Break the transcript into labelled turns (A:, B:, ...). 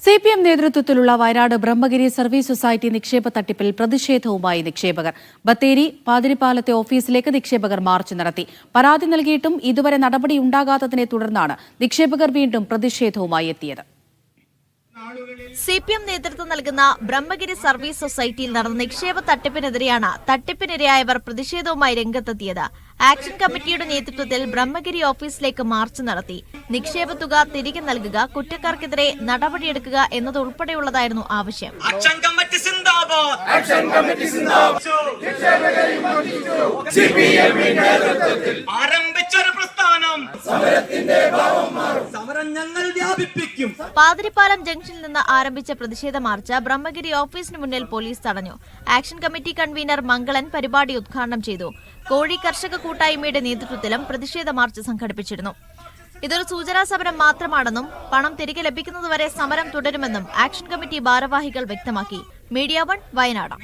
A: CPM നേതൃത്വത്തിലുള്ള Wayanad Brahmagiri service society നിക്ഷേപ തട്ടിപ്പിൽ പ്രതിഷേധവുമായി നിക്ഷേപകർ. ബത്തേരി പാതിരിപ്പാലത്തെ ഓഫീസിലേക്ക് നിക്ഷേപകർ മാർച്ച് നടത്തി. പരാതി നൽകിയിട്ടും ഇതുവരെ നടപടിയുണ്ടാകാത്തതിനെ തുടർന്നാണ് നിക്ഷേപകർ വീണ്ടും പ്രതിഷേധവുമായി എത്തിയത്.
B: CPM നേതൃത്വം നൽകുന്ന ബ്രഹ്മഗിരി സർവീസ് സൊസൈറ്റിയിൽ നടന്ന നിക്ഷേപ തട്ടിപ്പിനെതിരെയാണ് തട്ടിപ്പിനിരയായവർ പ്രതിഷേധവുമായി രംഗത്തെത്തിയത്. ആക്ഷൻ കമ്മിറ്റിയുടെ നേതൃത്വത്തിൽ ബ്രഹ്മഗിരി ഓഫീസിലേക്ക് മാർച്ച് നടത്തി. നിക്ഷേപ തുക തിരികെ നൽകുക, കുറ്റക്കാർക്കെതിരെ നടപടിയെടുക്കുക എന്നതുൾപ്പെടെയുള്ളതായിരുന്നു ആവശ്യം. പാതിരിപ്പാലം ജംഗ്ഷനിൽ നിന്ന് ആരംഭിച്ച പ്രതിഷേധ മാർച്ച് ബ്രഹ്മഗിരി ഓഫീസിന് മുന്നിൽ പോലീസ് തടഞ്ഞു. ആക്ഷൻ കമ്മിറ്റി കൺവീനർ മംഗളൻ പരിപാടി ഉദ്ഘാടനം ചെയ്തു. കോഴി കർഷക കൂട്ടായ്മയുടെ നേതൃത്വത്തിലും പ്രതിഷേധ മാർച്ച് സംഘടിപ്പിച്ചിരുന്നു. ഇതൊരു സൂചനാ സമരം മാത്രമാണെന്നും പണം തിരികെ ലഭിക്കുന്നതുവരെ സമരം തുടരുമെന്നും ആക്ഷൻ കമ്മിറ്റി ഭാരവാഹികൾ വ്യക്തമാക്കി. മീഡിയ 1 വയനാട്.